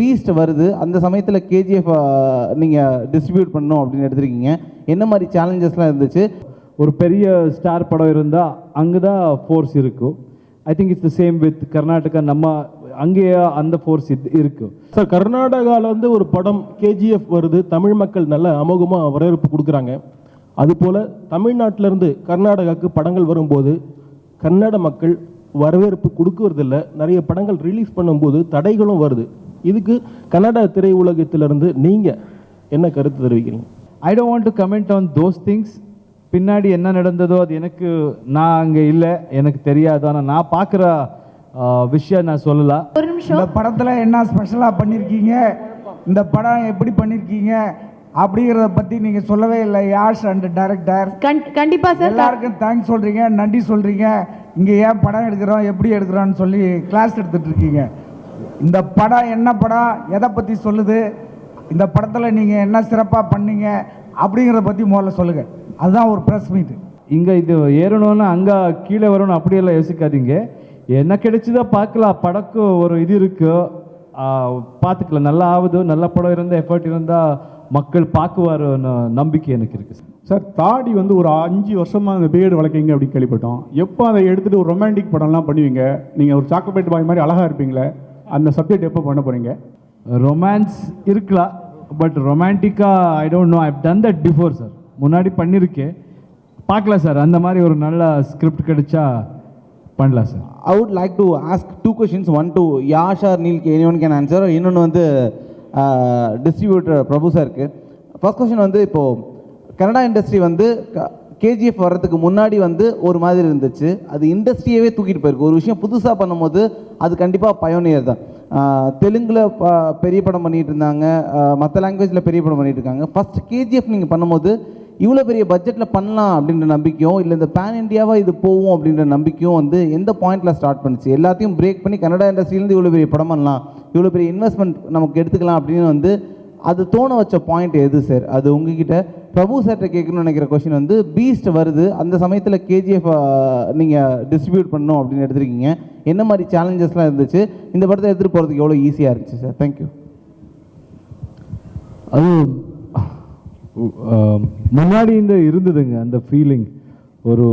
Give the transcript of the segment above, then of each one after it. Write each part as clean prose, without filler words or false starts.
Beast வருது, அந்த சமயத்தில் கேஜிஎஃப் நீங்கள் டிஸ்ட்ரிபியூட் பண்ணணும் அப்படின்னு எடுத்திருக்கீங்க. என்ன மாதிரி சேலஞ்சஸ்லாம் இருந்துச்சு? ஒரு பெரிய ஸ்டார் படம் இருந்தால் அங்கே தான் ஃபோர்ஸ் இருக்கும். ஐ think it's the same with Karnataka. நம்ம அங்கேயே அந்த ஃபோர்ஸ் இருக்குது சார். கர்நாடகாவில் வந்து ஒரு படம் கேஜிஎஃப் வருது, தமிழ் மக்கள் நல்ல அமோகமாக வரவேற்பு கொடுக்குறாங்க. அதுபோல் தமிழ்நாட்டிலேருந்து கர்நாடகாவுக்கு படங்கள் வரும்போது கன்னட மக்கள் வரவேற்பு கொடுக்கறதில்ல. நிறைய படங்கள் ரிலீஸ் பண்ணும்போது தடைகளும் வருது. இதுக்கு கன்னட திரையுலகத்திலிருந்து நீங்கள் என்ன கருத்து தெரிவிக்கிறீங்க? I don't want to comment on those things. பின்னாடி என்ன நடந்ததோ அது எனக்கு, நான் அங்கே இல்லை, எனக்கு தெரியாது. ஆனால் நான் பார்க்குற விஷயம் நான் சொல்லலாம். ஒரு நிமிஷம். இந்த படத்தில் என்ன ஸ்பெஷலாக பண்ணியிருக்கீங்க, இந்த படம் எப்படி பண்ணியிருக்கீங்க அப்படிங்கிறத பற்றி நீங்கள் சொல்லவே இல்லை. யாஷ் அண்ட் டைரக்டர் கண்டிப்பாக சார் எல்லாருக்கும் தேங்க்ஸ் சொல்கிறீங்க, நன்றி சொல்கிறீங்க. இங்கே ஏன் படம் எடுக்கிறோம், எப்படி எடுக்கிறோன்னு சொல்லி கிளாஸ் எடுத்துகிட்டு இருக்கீங்க. இந்த படம் என்ன படம், எதை பற்றி சொல்லுது, இந்த படத்தில் நீங்கள் என்ன சிறப்பாக பண்ணீங்க அப்படிங்கிறத பற்றி முதல்ல சொல்லுங்கள். அதுதான் ஒரு ப்ரெஸ் மீட்டு. இங்கே இது ஏறணும்னா அங்கே கீழே வரணும் அப்படியெல்லாம் யோசிக்காதீங்க. என்ன கிடைச்சதோ பார்க்கலாம். படக்கு ஒரு இது இருக்குது, பார்த்துக்கலாம். நல்லா ஆகுது, நல்ல படம் இருந்தால், எஃபர்ட் இருந்தால் மக்கள் பார்க்குவாருன்னு நம்பிக்கை எனக்கு இருக்குது சார். தாடி வந்து ஒரு 5 வருஷமாக அந்த பியர்டு வளர்க்கீங்க அப்படின்னு கேள்விப்பட்டோம். எப்போ அதை எடுத்துகிட்டு ஒரு ரொமான்டிக் படம்லாம் பண்ணுவீங்க? நீங்கள் ஒரு சாக்லேட் பாய் மாதிரி அழகாக இருப்பீங்களே, அந்த சப்ஜெக்ட் எப்போ பண்ண போகிறீங்க? ரொமான்ஸ் இருக்கலாம், பட் ரொமான்டிக்காக I don't know. I've done that before sir. முன்னாடி பண்ணியிருக்கேன், பார்க்கலாம் சார். அந்த மாதிரி ஒரு நல்ல ஸ்கிரிப்ட் கிடைச்சா பண்ணலாம் sir. I would like to ask 2 questions. One to Yash or Neil, anyone can answer. இன்னொன்று வந்து டிஸ்ட்ரிபியூட்டர் பிரபு சாருக்கு. ஃபர்ஸ்ட் கொஸ்டின் வந்து, இப்போது கன்னடா இண்டஸ்ட்ரி வந்து கேஜிஎஃப் வர்றதுக்கு முன்னாடி வந்து ஒரு மாதிரி இருந்துச்சு. அது இண்டஸ்ட்ரியவே தூக்கிட்டு போயிருக்கு. ஒரு விஷயம் புதுசாக பண்ணும்போது அது கண்டிப்பாக பயோனியர் தான். தெலுங்கில் பெரிய படம் பண்ணிகிட்டு இருந்தாங்க, மற்ற லாங்குவேஜில் பெரிய படம் பண்ணிகிட்டு இருக்காங்க. ஃபஸ்ட் கேஜிஎஃப் நீங்கள் பண்ணும்போது இவ்வளோ பெரிய பட்ஜெட்டில் பண்ணலாம் அப்படின்ற நம்பிக்கையும், இல்லை இந்த பேன் இண்டியாவாக இது போகும் அப்படின்ற நம்பிக்கையும் வந்து எந்த பாயிண்டில் ஸ்டார்ட் பண்ணிச்சு? எல்லாத்தையும் பிரேக் பண்ணி கன்னடா இண்டஸ்ட்ரியிலேருந்து இவ்வளோ பெரிய படம் பண்ணலாம், இவ்வளோ பெரிய இன்வெஸ்ட்மெண்ட் நமக்கு எடுத்துக்கலாம் அப்படின்னு வந்து அது தோண வச்ச பாயிண்ட் எது சார்? அது உங்ககிட்ட பிரபு சார்கிட்ட கேட்கணும்னு நினைக்கிற கொஸ்டின் வந்து, பீஸ்ட் வருது, அந்த சமயத்தில் கேஜிஎஃப் நீங்கள் டிஸ்ட்ரிபியூட் பண்ணணும் அப்படின்னு எடுத்திருக்கீங்க. என்ன மாதிரி சேலஞ்சஸ்லாம் இருந்துச்சு? இந்த படத்தை எடுத்துகிட்டு போகிறதுக்கு எவ்வளோ ஈஸியாக இருந்துச்சு சார்? தேங்க்யூ. அது முன்னாடி இந்த இருந்ததுங்க அந்த ஃபீலிங். ஒரு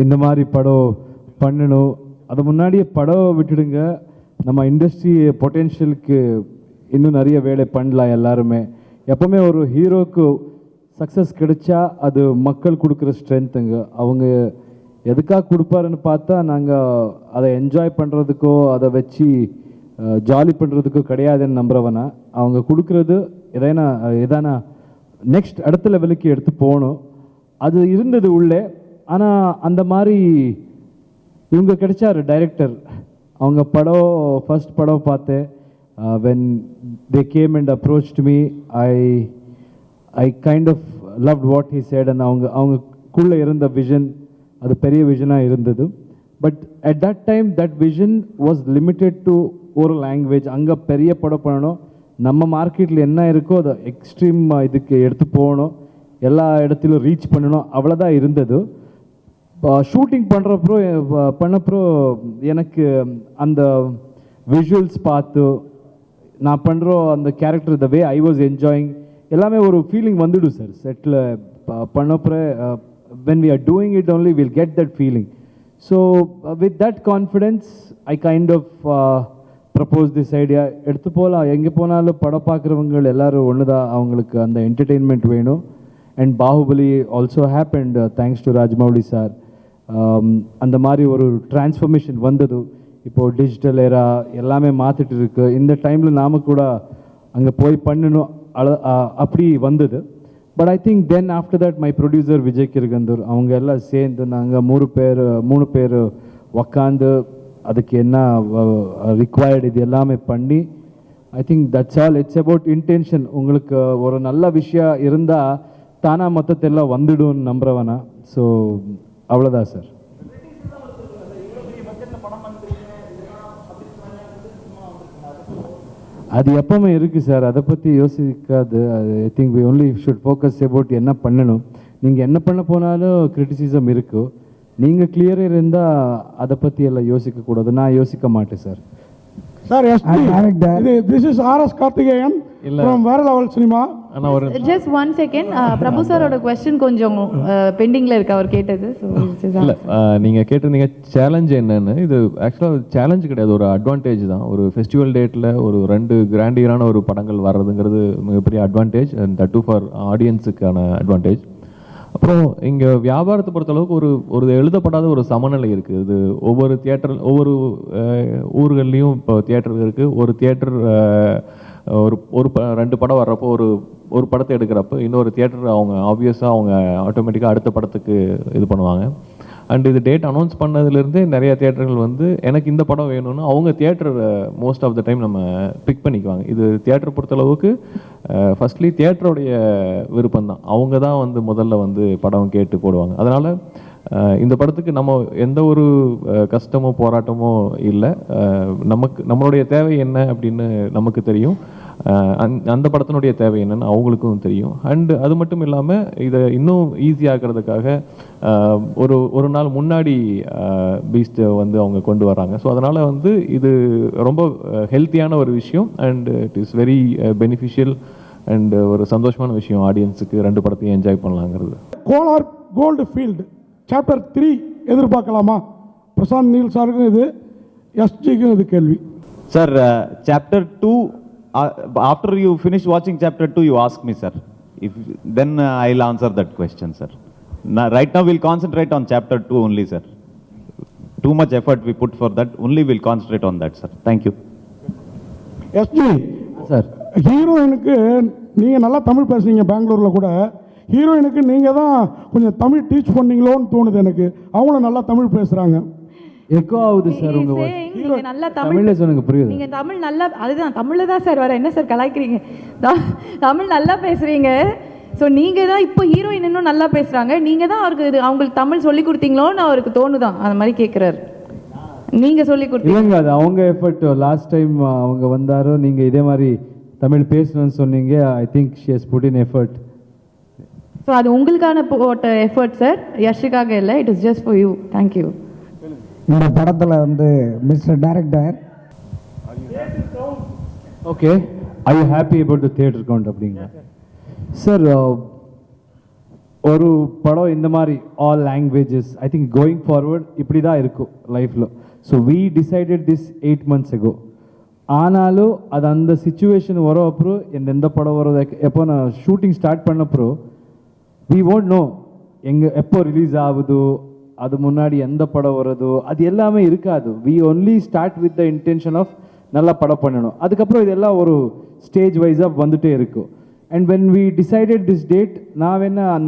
இந்த மாதிரி படம் பண்ணணும், அது முன்னாடியே படம் விட்டுடுங்க. நம்ம இண்டஸ்ட்ரி பொட்டென்ஷியலுக்கு இன்னும் நிறைய வேலை பண்ணலாம் எல்லாருமே. எப்போவுமே ஒரு ஹீரோக்கு சக்ஸஸ் கிடைச்சா அது மக்கள் கொடுக்குற ஸ்ட்ரென்த்துங்க. அவங்க எதுக்காக கொடுப்பாருன்னு பார்த்தா, நாங்கள் அதை என்ஜாய் பண்ணுறதுக்கோ அதை வச்சு ஜாலி பண்ணுறதுக்கோ கிடையாதுன்னு நம்புறவனா. அவங்க கொடுக்குறது எதானா நெக்ஸ்ட் அடுத்த லெவலுக்கு எடுத்து போகணும், அது இருந்தது உள்ளே. ஆனால் அந்த மாதிரி இவங்க கிடைச்சார் டைரக்டர். அவங்க படம் ஃபர்ஸ்ட் படம் பார்த்தேன். when they came and approached me, I kind of loved what he said. and அவங்களுக்குள்ளே இருந்த விஷன் அது பெரிய விஷனாக இருந்தது. But at that time that vision was limited to ஒரு லாங்குவேஜ். அங்கே பெரிய படம் பண்ணணும், நம்ம மார்க்கெட்டில் என்ன இருக்கோ அதை எக்ஸ்ட்ரீம் இதுக்கு எடுத்து போகணும், எல்லா இடத்துலையும் ரீச் பண்ணணும், அவ்வளோதான் இருந்தது. ஷூட்டிங் பண்ணப்போ எனக்கு அந்த விஷுவல்ஸ் பார்த்து நான் பண்ணுற அந்த character, the way I was enjoying, எல்லாமே ஒரு ஃபீலிங் வந்துடும் சார். செட்டில் பண்ணப்போ when we are doing it only we'll get that feeling. So with that confidence I kind of propose this idea. எடுத்து போகலாம், எங்கே போனாலும் படம் பார்க்குறவங்க எல்லோரும் ஒன்று தான், அவங்களுக்கு அந்த என்டர்டெயின்மெண்ட் வேணும். And Baahubali also happened thanks to Rajamouli sir. அந்த மாதிரி ஒரு டிரான்ஸ்ஃபர்மேஷன் வந்தது. இப்போது டிஜிட்டல் ஏரா எல்லாமே மாற்றிட்டு இருக்கு. இந்த டைமில் நாம் கூட அங்கே போய் பண்ணணும் அப்படி வந்தது. But I think then after that my producer Vijay Kiragandur அவங்க எல்லாம் சேர்ந்து நாங்கள் 3 பேர் உக்காந்து அதுக்கு என்ன ரிக்வயர்டு இது எல்லாமே பண்ணி, I think that's all. It's about intention. உங்களுக்கு ஒரு நல்ல விஷயம் இருந்தால் தானாக மொத்தத்தெல்லாம் வந்துடும் நம்புறவனா. ஸோ அவ்வளோதான் சார். அது எப்பவுமே இருக்குது சார், அதை பற்றி யோசிக்காது. I think we only should focus about என்ன பண்ணணும். நீங்கள் என்ன பண்ண போனாலும் கிரிட்டிசிசம் இருக்கும். நீங்கள் கிளியராக இருந்தால் அதை பற்றி எல்லாம் யோசிக்கக்கூடாது. நான் யோசிக்க மாட்டேன் sir. Sir director. This is RS Karthikeyan from Vera level cinema. Just one second, Prabhu சாரோட கொஸ்டின் கொஞ்சம் பெண்டிங்ல இருக்கு அவர் கேட்டது. இல்லை நீங்கள் கேட்டிருந்தீங்க சேலஞ்ச் என்னன்னு. இது ஆக்சுவலாக சேலஞ்ச் கிடையாது, ஒரு அட்வான்டேஜ் தான். ஒரு ஃபெஸ்டிவல் டேட்டில் ஒரு 2 கிராண்டியரான ஒரு படங்கள் வர்றதுங்கிறது மிகப்பெரிய advantage, and that too for ஆடியன்ஸுக்கான அட்வான்டேஜ். அப்புறம் இங்கே வியாபாரத்தை பொறுத்தளவுக்கு ஒரு எழுதப்படாத ஒரு சமநிலை இருக்குது. இது ஒவ்வொரு தியேட்டர், ஒவ்வொரு ஊர்கள்லேயும் இப்போ தியேட்டர் இருக்குது. ஒரு தியேட்டர் ஒரு 2 படம் வர்றப்போ ஒரு படத்தை எடுக்கிறப்ப இன்னொரு தியேட்டர் அவங்க ஆப்வியஸாக அவங்க ஆட்டோமேட்டிக்காக அடுத்த படத்துக்கு இது பண்ணுவாங்க. அண்ட் இது டேட் அனௌன்ஸ் பண்ணதுலேருந்தே நிறைய தியேட்டர்கள் வந்து எனக்கு இந்த படம் வேணும்னு அவங்க theatre most of the time நம்ம பிக் பண்ணிக்குவாங்க. இது தியேட்டர் பொறுத்தளவுக்கு ஃபர்ஸ்ட்லி தியேட்டருடைய விருப்பம் தான். அவங்க தான் வந்து முதல்ல வந்து படம் கேட்டு போடுவாங்க. அதனால் இந்த படத்துக்கு நம்ம எந்த ஒரு கஷ்டமோ போராட்டமோ இல்லை. நம்மளுடைய தேவை என்ன அப்படின்னு நமக்கு தெரியும், அந்த படத்தினுடைய தேவை என்னன்னு அவங்களுக்கும் தெரியும். அண்டு அது மட்டும் இல்லாமல் இதை இன்னும் ஈஸியாகிறதுக்காக ஒரு நாள் முன்னாடி பீஸ்ட்டை வந்து அவங்க கொண்டு வராங்க. ஸோ அதனால் வந்து இது ரொம்ப ஹெல்த்தியான ஒரு விஷயம், and it is very beneficial and ஒரு சந்தோஷமான விஷயம் ஆடியன்ஸுக்கு 2 படத்தையும் என்ஜாய் பண்ணலாங்கிறது. கோலார் கோல்டு ஃபீல்டு சாப்டர் 3 எதிர்பார்க்கலாமா? பிரசாந்த் நீல் சாருக்கும் இது, எஸ்ஜிக்கும் இது கேள்வி. Sir, chapter 2, after you finish watching chapter 2, you ask me, sir. Then I'll answer that question, sir. Right now we'll concentrate on chapter 2 only, sir. Too much effort we put for that, only we'll concentrate on that, sir. Thank you. SG sir, ஹீரோயினுக்கு நீங்கள் நல்லா தமிழ் பேசுனீங்க பெங்களூரில் கூட. ஹீரோயினுக்கு நீங்கள் தான் கொஞ்சம் தமிழ் டீச் பண்ணீங்களோன்னு தோணுது எனக்கு. அவங்களும் நல்லா தமிழ் பேசுகிறாங்க. எக்கோ ஆகுது சார் உங்க voice. நீங்க நல்லா தமிழ்ல சொல்லுங்க, புரியுது. நீங்க தமிழ் நல்லா, அதுதான் தமிழ்ல தான் சார் வர. என்ன சார் கலாய்க்கிறீங்க? தமிழ் நல்லா பேசுறீங்க. ஸோ நீங்க தான் இப்போ ஹீரோயின் இன்னும் நல்லா பேசுறாங்க. நீங்க தான் அவங்களுக்கு தமிழ் சொல்லி கொடுத்தீங்களோன்னு அவருக்கு தோணுதான், அந்த மாதிரி கேட்குறாரு. நீங்க சொல்லி கொடுத்தீங்க இல்லைங்க, அது அவங்க எஃபர்ட். லாஸ்ட் டைம் அவங்க வந்தாரோ நீங்க இதே மாதிரி தமிழ் பேசணும்னு சொன்னீங்க. I think she has put in effort. So அது உங்களுக்கான போட்ட எஃபர்ட் சார், யஷுக்காக இல்லை. It is just for you. Thank you. இந்த படத்தில் வந்து mister director, okay, I you happy about the theatre count அப்படிங்களா சார்? ஒரு படம் இந்த மாதிரி all languages, I think going forward இப்படி தான் இருக்கும் லைஃப்பில். So we decided this 8 months ago. ஆனாலும் அது அந்த சுச்சுவேஷன் வர அப்புறம் எந்த படம் வரும், எப்போ நான் ஷூட்டிங் ஸ்டார்ட் பண்ணப்போ வி won't know எப்போ ரிலீஸ் ஆகுதோ, அது முன்னாடி எந்த படம் வருதோ, அது எல்லாமே இருக்காது. We only start with the intention of நல்லா படம் பண்ணணும். அதுக்கப்புறம் இதெல்லாம் ஒரு ஸ்டேஜ் வைஸாக வந்துட்டே இருக்கும். And when we decided this date,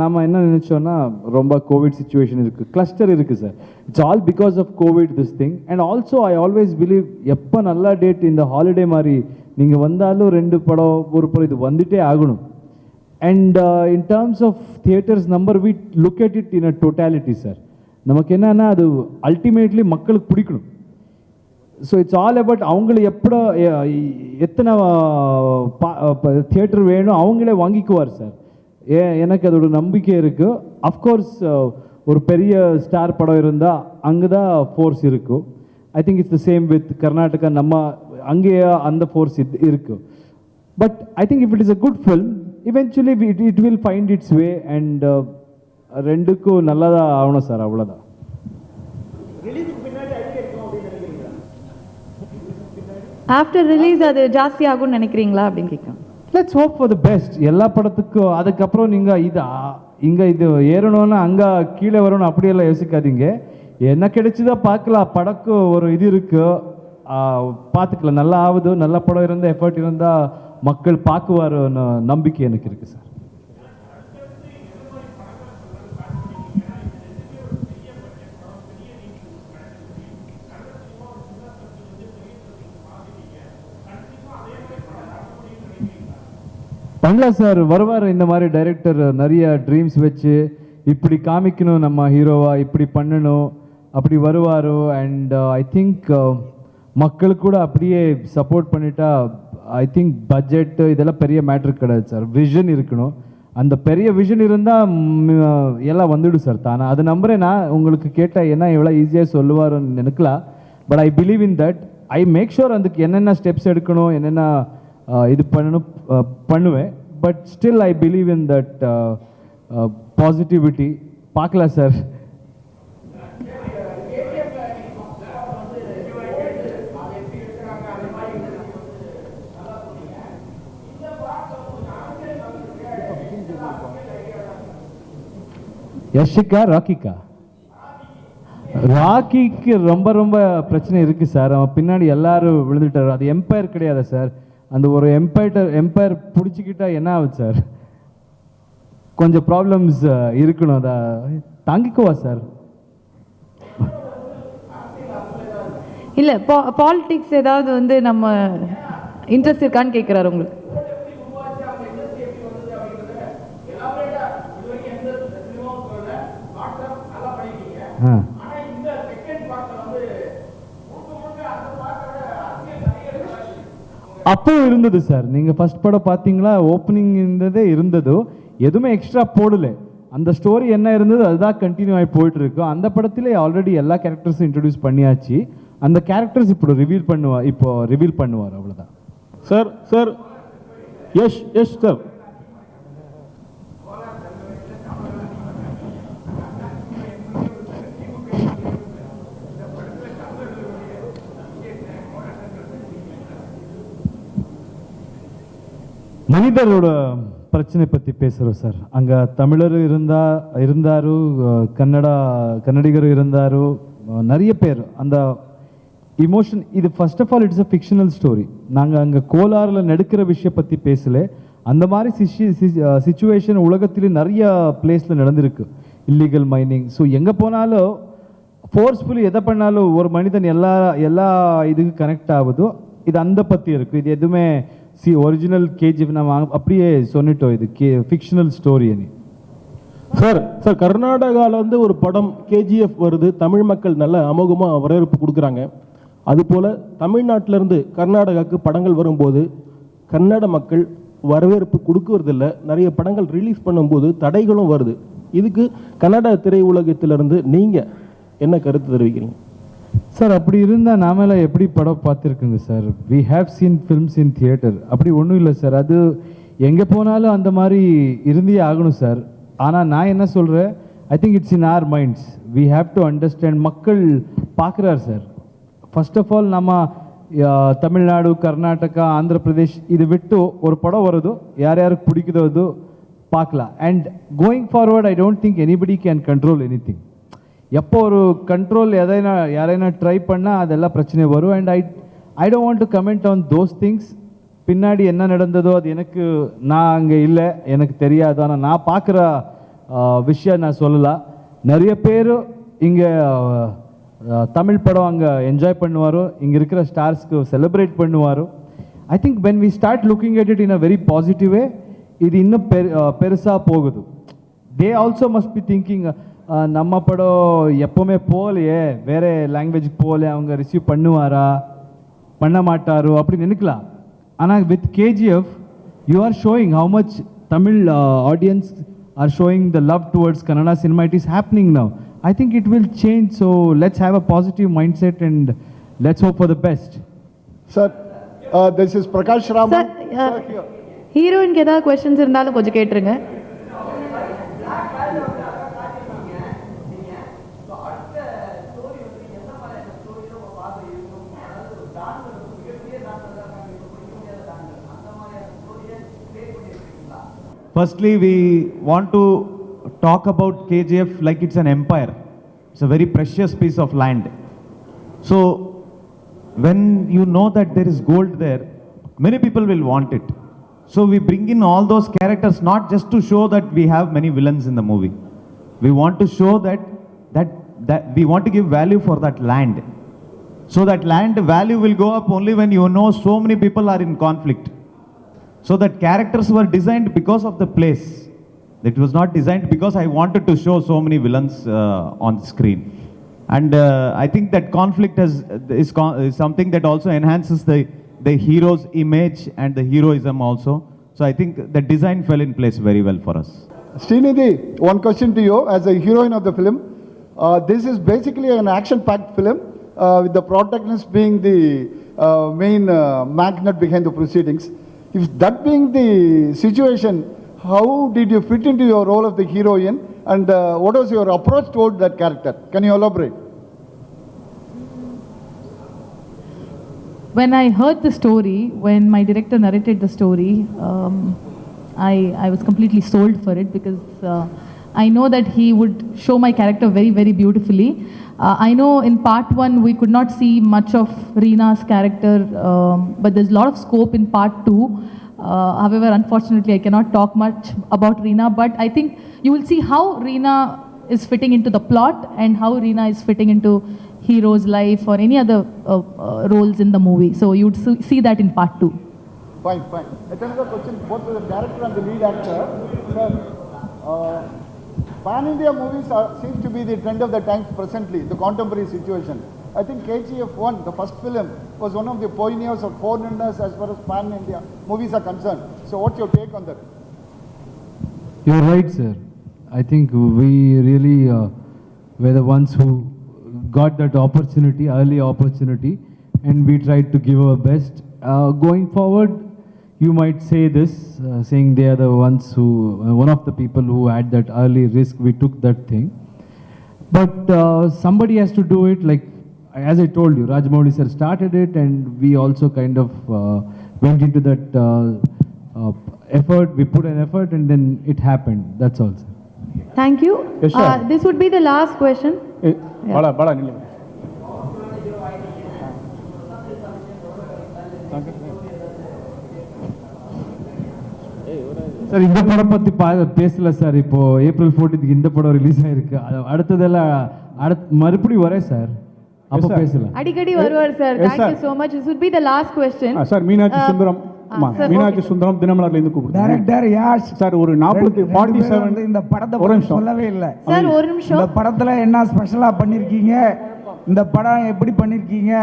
நாம் என்ன நினச்சோன்னா, ரொம்ப கோவிட் சுச்சுவேஷன் இருக்குது, கிளஸ்டர் இருக்குது sir. It's all because of covid this thing. And also I always believe எப்போ நல்ல டேட் இந்த ஹாலிடே மாதிரி நீங்கள் வந்தாலும் 2 படம் ஒரு படம் இது வந்துட்டே ஆகணும். And in terms of theatres number, we look at it in a totality sir. நமக்கு என்னன்னா அது அல்டிமேட்லி மக்களுக்கு பிடிக்கணும். ஸோ இட்ஸ் ஆல் அபவுட் அவங்களை எத்தனை தியேட்டர் வேணும் அவங்களே வாங்கிக்குவார் சார். எனக்கு அதோட நம்பிக்கை இருக்குது. அஃப்கோர்ஸ் ஒரு பெரிய ஸ்டார் படம் இருந்தால் அங்கே தான் ஃபோர்ஸ் இருக்கும். ஐ think it's the same with Karnataka. நம்ம அங்கேயே அந்த ஃபோர்ஸ் இருக்குது. But I think if it is a good film, eventually it will find its way, and 2க்கும் நல்லதாக ஆகணும் சார், அவ்வளோதான். ஆஃப்டர் ரிலீஸ் அது ஜாஸ்தி ஆகும்னு நினைக்கிறீங்களா அப்படின்னு கேட்குறேன். Let's hope for the best. எல்லா படத்துக்கும் அதுக்கப்புறம் நீங்கள் இங்கே இது ஏறணும்னா அங்கே கீழே வரணும் அப்படியெல்லாம் யோசிக்காதீங்க. என்ன கிடைச்சதோ பார்க்கலாம். படக்கு ஒரு இது இருக்குது, பார்த்துக்கலாம். நல்லா ஆகுது, நல்ல படம் இருந்தால், எஃபர்ட் இருந்தால் மக்கள் பார்க்குவாருன்னு நம்பிக்கை எனக்கு இருக்குது சார். பண்ணலாம் சார், வருவார் இந்த மாதிரி டைரக்டர். நிறைய ட்ரீம்ஸ் வச்சு இப்படி காமிக்கணும் நம்ம ஹீரோவா, இப்படி பண்ணணும், அப்படி வருவார். அண்ட் ஐ திங்க் மக்களுக்கு கூட அப்படியே சப்போர்ட் பண்ணிட்டா, ஐ திங்க் பட்ஜெட்டு இதெல்லாம் பெரிய மேட்ரு கிடையாது சார். விஷன் இருக்கணும். அந்த பெரிய விஷன் இருந்தால் எல்லாம் வந்துடும் சார் தானே. அது நம்புறேன். நான் உங்களுக்கு கேட்டால் என்ன எவ்வளோ ஈஸியாக சொல்லுவாருன்னு நினைக்கலாம். But I believe in that. I make sure அதுக்கு என்னென்ன ஸ்டெப்ஸ் எடுக்கணும், என்னென்ன இது பண்ணணும் பண்ணுவேன். But still I believe in that positivity. பார்க்கலாம் சார். யஷுக்கா ராக்கிக்கா? ராக்கிக்கு ரொம்ப ரொம்ப பிரச்சனை இருக்குது சார். அவன் பின்னாடி எல்லாரும் விழுந்துட்டார். அது எம்பையர் கிடையாது சார். அந்த ஒரு எம்பையர் பிடிச்சிக்கிட்டா என்ன ஆகுது சார்? கொஞ்சம் ப்ராப்ளம்ஸ் இருக்கணும். அதை தாங்கிக்குவா சார்? இல்லை, பாலிடிக்ஸ் ஏதாவது வந்து நம்ம இன்ட்ரெஸ்ட் இருக்கான்னு கேட்குறாரு உங்களுக்கு. அப்போ இருந்தது சார். நீங்கள் ஃபர்ஸ்ட் படம் பார்த்தீங்களா? ஓப்பனிங் இருந்ததோ எதுவுமே எக்ஸ்ட்ரா போடல. அந்த ஸ்டோரி என்ன இருந்தது அதுதான் கண்டினியூ ஆகி போயிட்டு இருக்கும். அந்த படத்திலே ஆல்ரெடி எல்லா கேரக்டர்ஸும் இன்ட்ரடியூஸ் பண்ணியாச்சு. அந்த கேரக்டர்ஸ் இப்போ ரிவீல் பண்ணுவார் அவ்வளோதான் சார். Sir yes sir. மனிதரோட பிரச்சனை பற்றி பேசுகிறோம் சார். அங்கே தமிழர் இருந்தாரு, கன்னடிகர் இருந்தாரு, நிறைய பேர். அந்த இமோஷன் இது first of all it's a fictional story. நாங்கள் அங்கே கோலாரில் நடக்கிற விஷயம் பற்றி பேசல. அந்த மாதிரி சிச்சுவேஷன் உலகத்திலே நிறைய பிளேஸில் நடந்திருக்கு. Illegal mining. ஸோ எங்கே போனாலும் ஃபோர்ஸ்ஃபுல்லி எதை பண்ணாலும் ஒரு மனிதன் எல்லா இதுக்கு கனெக்ட் ஆகுதோ இது அந்த பற்றி இருக்குது. இது எதுவுமே ஒரிஜினல் கேஜிஎஃப் நம்ம அப்படியே சொன்னிட்டோம். இது ஃபிக்ஷனல் ஸ்டோரி. சார் கர்நாடகாவில் வந்து ஒரு படம் கேஜிஎஃப் வருது. தமிழ் மக்கள் நல்ல அமோகமாக வரவேற்பு கொடுக்குறாங்க. அதுபோல் தமிழ்நாட்டிலேருந்து கர்நாடகாவுக்கு படங்கள் வரும்போது கன்னட மக்கள் வரவேற்பு கொடுக்கறதில்ல. நிறைய படங்கள் ரிலீஸ் பண்ணும்போது தடைகளும் வருது. இதுக்கு கன்னட திரையுலகத்திலிருந்து நீங்கள் என்ன கருத்து தெரிவிக்கிறீங்க சார்? அப்படி இருந்தால் நாமெல்லாம் எப்படி படம் பார்த்துருக்குங்க sir? We have seen films in theatre. அப்படி ஒன்றும் இல்லை சார். அது எங்கே போனாலும் அந்த மாதிரி இருந்தே ஆகணும் சார். ஆனால் நான் என்ன சொல்கிறேன், I think it's in our minds. We have to understand. மக்கள் பார்க்குறார் சார். ஃபர்ஸ்ட் ஆஃப் ஆல் நம்ம தமிழ்நாடு, கர்நாடகா, ஆந்திர பிரதேஷ் இது விட்டு ஒரு படம் வருதோ யாருக்கு பிடிக்குதோ பார்க்கலாம். And going forward I don't think anybody can control any thing. எப்போ ஒரு கண்ட்ரோல் யாரைனா ட்ரை பண்ணால் அதெல்லாம் பிரச்சனை வரும். And I don't want to comment on those things. பின்னாடி என்ன நடந்ததோ அது நான் அங்கே இல்லை, எனக்கு தெரியாது. ஆனால் நான் பார்க்குற விஷயம் நான் சொல்லலாம். நிறைய பேர் இங்கே தமிழ் படம் அங்கே என்ஜாய் பண்ணுவாரோ, இங்கே இருக்கிற ஸ்டார்ஸ்க்கு செலிப்ரேட் பண்ணுவாரோ. I think when we start looking at it in a very positive way, இது இன்னும் பெருசாக போகுது. They also must be thinking, நம்ம படம் எப்போவுமே போகலையே, வேறு லாங்குவேஜுக்கு போகல, அவங்க ரிசீவ் பண்ண மாட்டாரோ அப்படின்னு நினைக்கலாம். ஆனால் with KGF you are showing how much Tamil audience are showing the love towards Kannada cinema. It is happening now. I think it will change. So let's have a positive mindset and let's hope for the best. Sir, this is Prakash Raman. Sir, ஹீரோயினுக்கு ஏதாவது questions இருந்தாலும் கொஞ்சம் கேட்டுருங்க. Firstly, we want to talk about KGF like it's an empire. It's a very precious piece of land. So, when you know that there is gold there, many people will want it. So, we bring in all those characters not just to show that we have many villains in the movie. We want to show that we want to give value for that land. So, that land value will go up only when you know so many people are in conflict. So that characters were designed because of the place. It was not designed because I wanted to show so many villains on the screen. And I think that conflict is something that also enhances the hero's image and the heroism also. So I think the design fell in place very well for us. Srinidhi, one question to you as a heroine of the film. This is basically an action-packed film. with the protagonist being the main magnet behind the proceedings. If that being the situation, how did you fit into your role of the heroine, and what was your approach toward that character? Can you elaborate? When I heard the story, when my director narrated the story, I was completely sold for it because I know that he would show my character very, very beautifully. I know in part 1 we could not see much of Reena's character, but there's a lot of scope in part 2. However, unfortunately, I cannot talk much about Reena, but I think you will see how Reena is fitting into the plot and how Reena is fitting into hero's life or any other roles in the movie. So you would see that in part 2. Fine, fine. Another question, both to the director and the lead actor. Sir, pan-India movies seems to be the trend of the times presently, the contemporary situation. I think KGF 1, the first film, was one of the pioneers or forerunners as far as pan-India movies are concerned. So what's your take on that? You're right, sir. I think we really were the ones who got that opportunity, early opportunity, and we tried to give our best. Going forward, you might say this, saying they are the ones who, one of the people who had that early risk, we took that thing. But somebody has to do it, like, as I told you, Rajamouli sir started it, and we also kind of went into that effort, we put an effort, and then it happened. That's all, sir. Thank you. Yes, sir. This would be the last question. Bala, நில்லு. Sir இந்த படம் பற்றி பேசல sir. இப்போ April 14th இந்த படம் release ஆயிருக்கு. அடுத்ததெல்லாம் மறுபடியும் வரேன் சார், அப்போ பேசலாம். அடிக்கடி வருவார் sir. Thank you so much. This would be the last question. Sir Meenakshi Sundaram, Meenakshi Sundaram தினமலர்ல இருந்து கூப்பிடுறேன். டைரக்டர் யாஷ் சார், ஒரு 47 இந்த படத்தை பத்தி சொல்லவே இல்லை சார். ஒரு நிமிஷம். இந்த படத்துல என்ன ஸ்பெஷலா பண்ணிருக்கீங்க, இந்த படம் எப்படி பண்ணிருக்கீங்க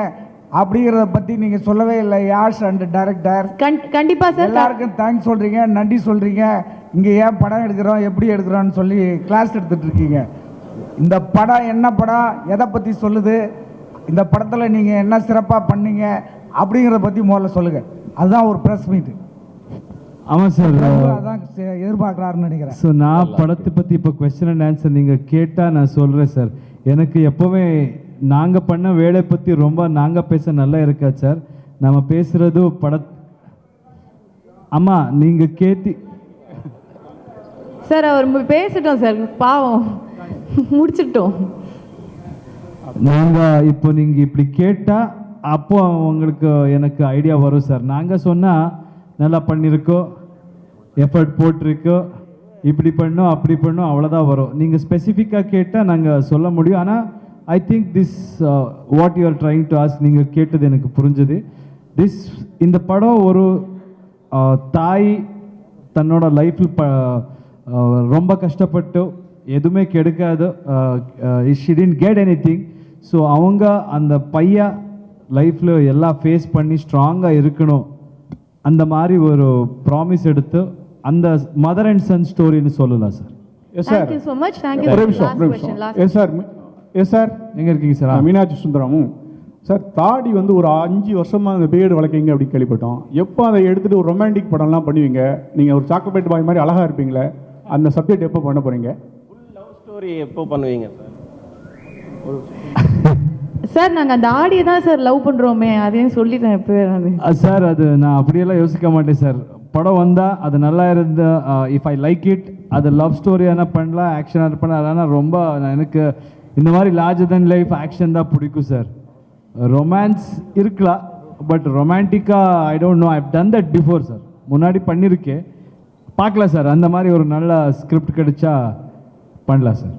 அப்படிங்கறத பத்தி நீங்க சொல்லவே இல்லை யாஷ் அண்ட் டைரக்டர். கண்டிப்பா சார். எல்லாருக்கும் தேங்க்ஸ் சொல்றீங்க, நன்றி சொல்றீங்க. இங்க ஏன் படம் எடுக்கிறோம், எப்படி எடுக்கிறோம்னு சொல்லி கிளாஸ் எடுத்துட்டு இருக்கீங்க. இந்த படம் என்ன படம், எதை பத்தி சொல்லுது, இந்த படத்துல நீங்க என்ன சிறப்பா பண்ணீங்க அப்படிங்கறத பத்தி முதல்ல சொல்லுங்க. அதுதான் ஒரு பிரஸ் மீட். ஆமாம் சார், அதான் எதிர்பார்க்குறாருன்னு நினைக்கிறேன். ஸோ நான் படத்தை பற்றி இப்போ கொஸ்டின் அண்ட் ஆன்சர் நீங்கள் கேட்டால் நான் சொல்கிறேன் சார். எனக்கு எப்போவுமே நாங்கள் பண்ண வேலை பற்றி ரொம்ப நாங்கள் பேச நல்லா இருக்கா சார். நம்ம பேசுகிறது ஆமாம் நீங்கள் கேத்தி சார் அவர் பேசிட்டோம் சார், பாவம் முடிச்சிட்டோம். நாங்கள் இப்போ நீங்கள் இப்படி கேட்டால் அப்போ உங்களுக்கு எனக்கு ஐடியா வரும் சார். நாங்கள் சொன்னால் நல்லா பண்ணியிருக்கோம், எஃபர்ட் போட்டிருக்கோ, இப்படி பண்ணோம் அப்படி பண்ணோம், அவ்வளோதான் வரும். நீங்கள் ஸ்பெசிஃபிக்காக கேட்டால் நாங்கள் சொல்ல முடியும். ஆனால் I think this what you are trying to ask, நீங்கள் கேட்டது எனக்கு புரிஞ்சுது. இந்த படம் ஒரு தாய் தன்னோட லைஃப்பில் ரொம்ப கஷ்டப்பட்டு எதுவுமே கிடைக்காது, she didn't get anything. So அவங்க அந்த பையன் லைஃப்பில் எல்லாம் ஃபேஸ் பண்ணி ஸ்ட்ராங்காக இருக்கணும், அந்த மாதிரி ஒரு ப்ராமிஸ் எடுத்து அந்த மதர் அண்ட் சன் ஸ்டோரின்னு சொல்லலாம் sir. Yes sir. Thank you so much. Thank you. ஒரு நிமிஷம். Yes sir, yes sir. எங்கே இருக்கீங்க சார்? மீனாட்சி சுந்தரமும் சார். தாடி வந்து ஒரு 5 வருஷமாக அந்த பியர்டு வளர்க்கீங்க அப்படின்னு கேள்விப்பட்டோம். எப்போ அதை எடுத்துகிட்டு ஒரு ரொமான்டிக் படம்லாம் பண்ணுவீங்க? நீங்கள் ஒரு சாக்லேட் பாய் மாதிரி அழகாக இருப்பீங்களே, அந்த சப்ஜெக்ட் எப்போ பண்ண போகிறீங்க? லவ் ஸ்டோரி எப்போ பண்ணுவீங்க சார்? சார் நாங்கள் அந்த ஆடியை தான் சார் லவ் பண்ணுறோமே, அதையும் சொல்லிட்டேன் எப்போவே நான். சார் அது நான் அப்படியெல்லாம் யோசிக்க மாட்டேன் சார். படம் வந்தால் அது நல்லா இருந்து இஃப் ஐ லைக் இட், அது லவ் ஸ்டோரியான பண்ணலாம், ஆக்ஷனாக பண்ணலாம். அதனால் ரொம்ப எனக்கு இந்த மாதிரி லார்ஜர் தென் லைஃப் ஆக்ஷன் தான் பிடிக்கும் சார். ரொமான்ஸ் இருக்கலாம், பட் ரொமான்டிக்காக I don't know, I have done that before sir. முன்னாடி பண்ணியிருக்கேன், பார்க்கலாம் சார். அந்த மாதிரி ஒரு நல்ல ஸ்கிரிப்ட் கிடைச்சா பண்ணலாம் சார்.